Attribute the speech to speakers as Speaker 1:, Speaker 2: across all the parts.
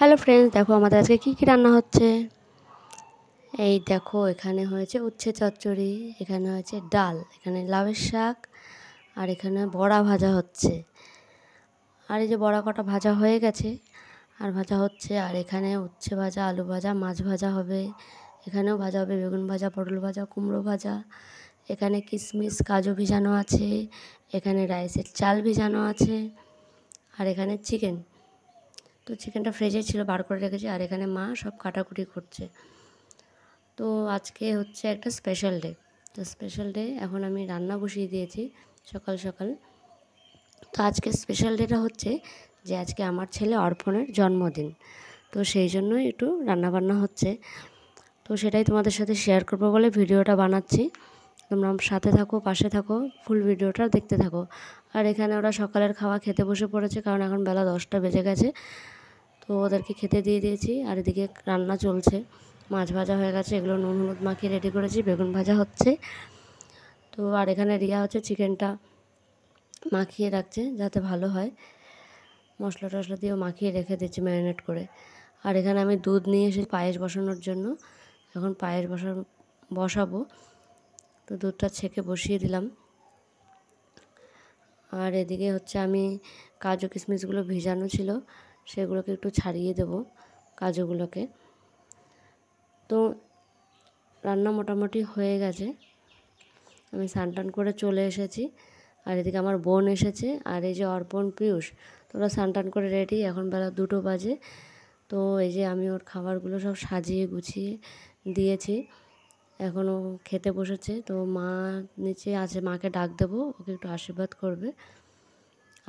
Speaker 1: Hello friends, দেখো আমাদের আজকে কী রান্না হচ্ছে। এই দেখো, এখানে হয়েছে উচ্ছে চচ্চড়ি, এখানে হয়েছে ডাল, এখানে লাউয়ের শাক, আর এখানে বড়া ভাজা হচ্ছে। আর এই যে বড়া কটা ভাজা হয়ে গেছে আর ভাজা হচ্ছে। আর এখানে উচ্ছে ভাজা, আলু ভাজা, মাছ ভাজা হবে, এখানেও ভাজা হবে, বেগুন ভাজা, পটল ভাজা, কুমড়ো ভাজা, এখানে কিশমিশ কাজু ভিজানো আছে, এখানে রাইসের চাল ভিজানো আছে, আর এখানে চিকেন। তো চিকেনটা ফ্রিজে ছিল, বার করে রেখেছি। আর এখানে মা সব কাটাকুটি করছে। তো আজকে হচ্ছে একটা স্পেশাল ডে। তো স্পেশাল ডে এখন আমি রান্না বসিয়ে দিয়েছি সকাল সকাল। তো আজকে স্পেশাল ডেটা হচ্ছে যে আজকে আমার ছেলে অর্পণের জন্মদিন। তো সেই জন্যই একটু রান্নাবান্না হচ্ছে। তো সেটাই তোমাদের সাথে শেয়ার করবো বলে ভিডিওটা বানাচ্ছি। তোমরা সাথে থাকো, পাশে থাকো, ফুল ভিডিওটা দেখতে থাকো। আর এখানে ওরা সকালের খাওয়া খেতে বসে পড়েছে, কারণ এখন বেলা 10টা বেজে গেছে। তো ওদেরকে খেতে দিয়ে দিয়েছি। আর এদিকে রান্না চলছে, মাছ ভাজা হয়ে গেছে, এগুলো নুন হলুদ মাখিয়ে রেডি করেছি, বেগুন ভাজা হচ্ছে। তো আর এখানে রিয়া হচ্ছে চিকেনটা মাখিয়ে রাখছে যাতে ভালো হয়, মশলা টশলা দিয়েও মাখিয়ে রেখে দিচ্ছি ম্যারিনেট করে। আর এখানে আমি দুধ নিয়ে এসেছি পায়েস বসানোর জন্য, এখন পায়েস বসাবো। তো দুধটা ছেঁকে বসিয়ে দিলাম। আর এদিকে হচ্ছে আমি কাজু কিশমিশগুলো ভিজানো ছিল, সেগুলোকে একটু ছাড়িয়ে দেব কাজুগুলোকে। তো রান্না মোটামুটি হয়ে গেছে, আমি স্নান করে চলে এসেছি। আর এদিকে আমার বোন এসেছে, আর এই যে অর্পণ পিয়ুষ, তোরা স্নান করে রেডি। এখন বেলা 2টো বাজে। তো এই যে আমি ওর খাবারগুলো সব সাজিয়ে গুছিয়ে দিয়েছি, এখনও খেতে বসেছে। তো মা নিচে আছে, মাকে ডাক দেবো, ওকে একটু আশীর্বাদ করবে।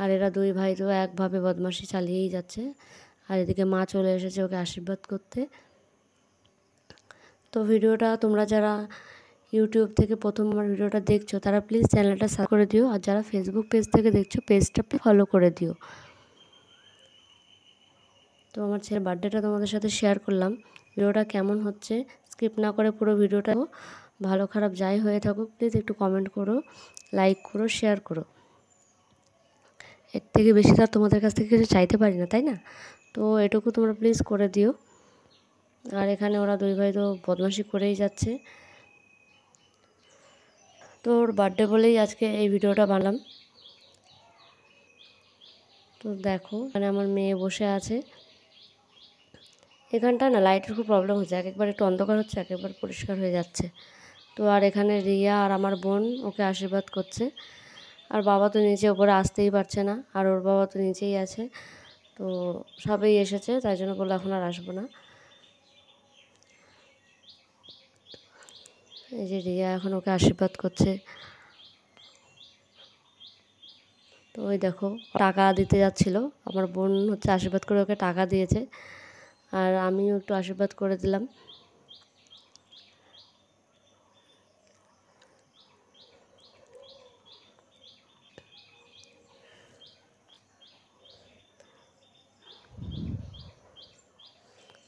Speaker 1: আর এরা দুই ভাই তো একভাবে বদমাশি চালিয়েই যাচ্ছে। আর এদিকে মা চলে এসেছে ওকে আশীর্বাদ করতে। তো ভিডিওটা তোমরা যারা ইউটিউব থেকে প্রথম আমার ভিডিওটা দেখছো তারা প্লিজ চ্যানেলটা সাবস্ক্রাইব করে দিও। আর যারা ফেসবুক পেজ থেকে দেখছো পেজটা ফলো করে দিও। তো আমার ছেলের বার্থডেটা তোমাদের সাথে শেয়ার করলাম। ভিডিওটা কেমন হচ্ছে স্কিপ না করে পুরো ভিডিওটা, ভালো খারাপ যাই হয়ে থাকুক প্লিজ একটু কমেন্ট করো, লাইক করো, শেয়ার করো। এর থেকে বেশি তো তোমাদের কাছ থেকে কিছু চাইতে পারি না, তাই না? তো এটুকু তোমরা প্লিজ করে দিও। আর এখানে ওরা দুই ভাই তো বদমাশি করেই যাচ্ছে। তো ওর বার্থডে বলেই আজকে এই ভিডিওটা বানালাম। তো দেখো এখানে আমার মেয়ে বসে আছে। এখানটা না লাইটের খুব প্রবলেম হচ্ছে, একবার একটু অন্ধকার হচ্ছে, একবার পরিষ্কার হয়ে যাচ্ছে। তো আর এখানে রিয়া আর আমার বোন ওকে আশীর্বাদ করছে। আর বাবা তো নিচে, ওপরে আসতেই পারছে না, আর ওর বাবা তো নিচেই আছে। তো সবাই এসেছে, তাই জন্য বললো এখন আর আসবো না। এই যে রিয়া এখন ওকে আশীর্বাদ করছে। তো ওই দেখো টাকা দিতে যাচ্ছিল, আমার বোন হচ্ছে আশীর্বাদ করে ওকে টাকা দিয়েছে, আর আমিও একটু আশীর্বাদ করে দিলাম।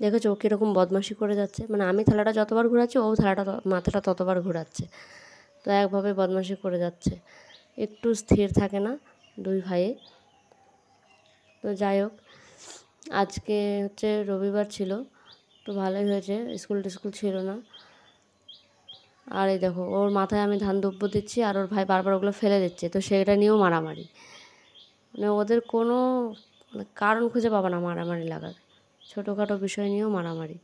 Speaker 1: দেখেছো ও কীরকম বদমাশি করে যাচ্ছে, মানে আমি থালাটা যতবার ঘোরাচ্ছি ও থালাটা মাথাটা ততবার ঘোরাচ্ছে। তো একভাবে বদমাশি করে যাচ্ছে, একটু স্থির থাকে না দুই ভাইয়ে। তো যাই হোক, আজকে হচ্ছে রবিবার ছিল, তো ভালোই হয়েছে, স্কুল টিস্কুল ছিল না। আর এই দেখো ওর মাথায় আমি ধান দুব্য দিচ্ছি, আর ওর ভাই বারবার ওগুলো ফেলে দিচ্ছে, তো সেটা নিয়েও মারামারি। মানে ওদের কোনো কারণ খুঁজে পাবে না মারামারি লাগার, ছোটোখাটো বিষয় নিয়েও মারামারি।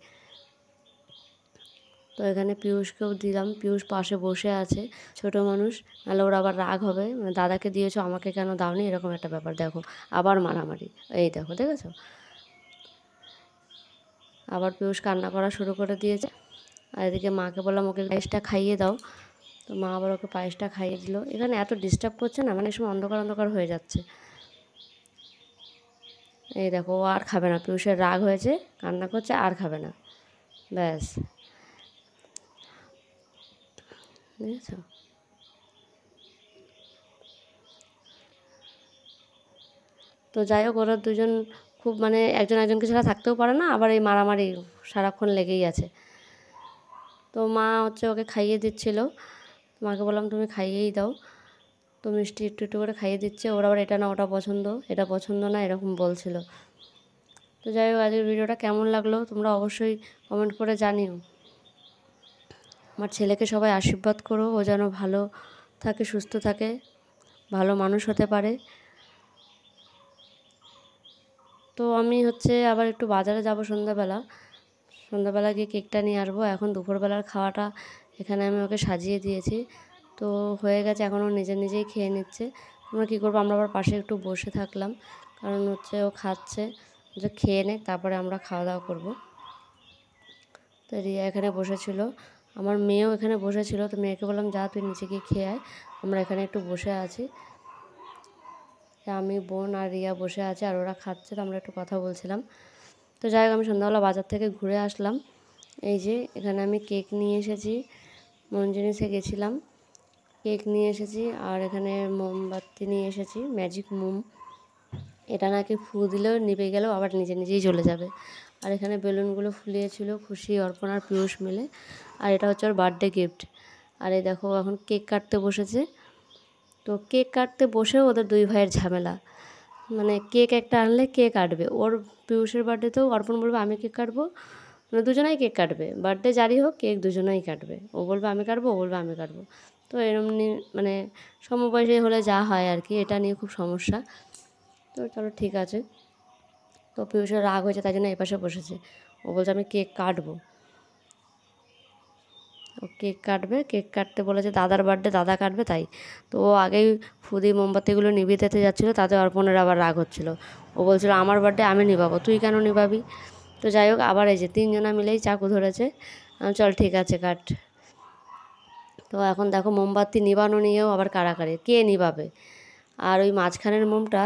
Speaker 1: তো এখানে পিয়ুষকেও দিলাম, পিয়ুষ পাশে বসে আছে, ছোট মানুষ, নাহলে ওর আবার রাগ হবে, মানে দাদাকে দিয়েছো আমাকে কেন দাওনি, এরকম একটা ব্যাপার। দেখো আবার মারামারি, এই দেখো দেখেছো, আবার পিয়ুষ কান্না করা শুরু করে দিয়েছে। আর এদিকে মাকে বললাম ওকে পায়েসটা খাইয়ে দাও, তো মা আবার ওকে পায়েসটা খাইয়ে দিল। এখানে এত ডিস্টার্ব করছে না, মানে সময় অন্ধকার অন্ধকার হয়ে যাচ্ছে। এই দেখো ও আর খাবে না, পিয়ুষের রাগ হয়েছে, কান্না করছে, আর খাবে না, ব্যাস, বুঝেছো। তো যাই হোক ওরা দুজন খুব, মানে একজন একজনকে ছাড়া থাকতেও পারে না, আবার এই মারামারি সারাক্ষণ লেগেই আছে। তো মা হচ্ছে ওকে খাইয়ে দিচ্ছিল, মাকে বললাম তুমি খাইয়েই দাও। তো মিষ্টি একটু একটু করে খাইয়ে দিচ্ছে, ওরা আবার এটা না ওটা পছন্দ, এটা পছন্দ না, এরকম বলছিল। তো যাই হোক, আজকের ভিডিওটা কেমন লাগলো তোমরা অবশ্যই কমেন্ট করে জানিও। আমার ছেলেকে সবাই আশীর্বাদ করো, ও যেন ভালো থাকে, সুস্থ থাকে, ভালো মানুষ হতে পারে। তো আমি আবার একটু বাজারে যাব সন্ধ্যাবেলা গিয়ে কেকটা নিয়ে আসবো। এখন দুপুরবেলার খাওয়াটা এখানে আমি ওকে সাজিয়ে দিয়েছি, তো হয়ে গেছে, এখন ও নিজে নিজেই খেয়ে নিচ্ছে। আমরা কী করবো, আমরা আবার পাশে একটু বসে থাকলাম, কারণ ও খাচ্ছে, খেয়ে নে, তারপরে আমরা খাওয়া দাওয়া করবো। তো রিয়া এখানে বসেছিল, আমার মেয়েও এখানে বসেছিল। তো মেয়েকে বললাম যা তুই নিচে গিয়ে খেয়ে আয়, আমরা এখানে একটু বসে আছি। আমি, বোন আর রিয়া বসে আছে, আর ওরা খাচ্ছে, তো আমরা একটু কথা বলছিলাম। তো যাই হোক, আমি সন্ধ্যাবেলা বাজার থেকে ঘুরে আসলাম। এই যে এখানে আমি কেক নিয়ে এসেছি, মঞ্জিনিসে গেছিলাম, কেক নিয়ে এসেছি, আর এখানে মোমবাতি নিয়ে এসেছি, ম্যাজিক মোম। এটা নাকি ফু দিলেও নিভে গেলেও আবার নিজে নিজেই জ্বলে যাবে। আর এখানে বেলুনগুলো ফুলিয়েছিল খুশি, অর্পণ আর পিয়ুষ মিলে। আর এটা হচ্ছে ওর বার্থডে গিফট। আর এই দেখো এখন কেক কাটতে বসেছে। তো কেক কাটতে বসেও ওদের দুই ভাইয়ের ঝামেলা, মানে কেক একটা আনলে কে কাটবে। ওর পিয়ুষের বার্থডেতেও অর্পণ বলবে আমি কেক কাটবো, মানে দুজনাই কেক কাটবে, বার্থডে যারই হোক কেক দুজনাই কাটবে। ও বলবে আমি কাটবো, ও বলবে আমি কাটবো। তো এরম মানে সমবয়সী হলে যা হয় আর কি, এটা নিয়ে খুব সমস্যা। তো চলো ঠিক আছে। তো পিয়ুষের রাগ হয়েছে, তাই জন্য এপাশে বসেছে। ও বলছে আমি কেক কাটবো, ও কেক কাটবে, কেক কাটতে বলেছে, দাদার বার্থডে দাদা কাটবে তাই। তো ও আগেই ফুদি মোমবাতিগুলো নিভিয়ে দিতে যাচ্ছিলো, তাতে অর্পণের আবার রাগ হচ্ছিলো। ও বলছিল আমার বার্থডে আমি নিভাবো, তুই কেন নিভাবি। তো যাই হোক, আবার এই যে তিনজনা মিলেই চাকু ধরেছে। চল ঠিক আছে কাট। তো এখন দেখো মোমবাতি নিভানো নিয়েও আবার কাড়াকাড়ি, কে নিভাবে। আর ওই মাঝখানের মোমটা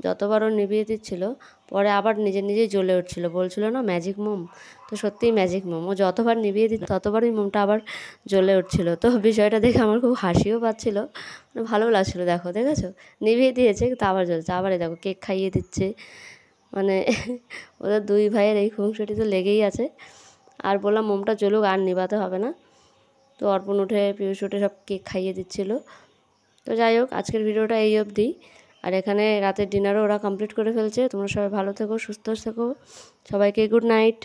Speaker 1: যতবার ও নিভিয়ে দিচ্ছিলো, পরে আবার নিজে নিজেই জ্বলে উঠছিলো, বলছিল না ম্যাজিক মোম। তো সত্যিই ম্যাজিক মোম, ও যতবার নিভিয়ে দিত ততবারই মোমটা আবার জ্বলে উঠছিলো। তো বিষয়টা দেখে আমার খুব হাসিও পাচ্ছিলো, মানে ভালো লাগছিলো। দেখেছো, নিভিয়ে দিয়েছে কিন্তু আবার জ্বলছে। আবার এই দেখো কেক খাইয়ে দিচ্ছে, মানে ওদের দুই ভাইয়ের এই খুনসুটি তো লেগেই আছে। আর বললাম মোমটা জ্বলুক, আর নিভাতে হবে না। তো অর্পণ উঠে, পিয়ুষ উঠে সব কেক খাইয়ে দিচ্ছিলো। তো যাই হোক, আজকের ভিডিওটা এই অবধি। আর এখানে রাতের ডিনারও ওরা কমপ্লিট করে ফেলছে। তোমরা সবাই ভালো থেকো, সুস্থ থেকো, সবাইকে গুড নাইট।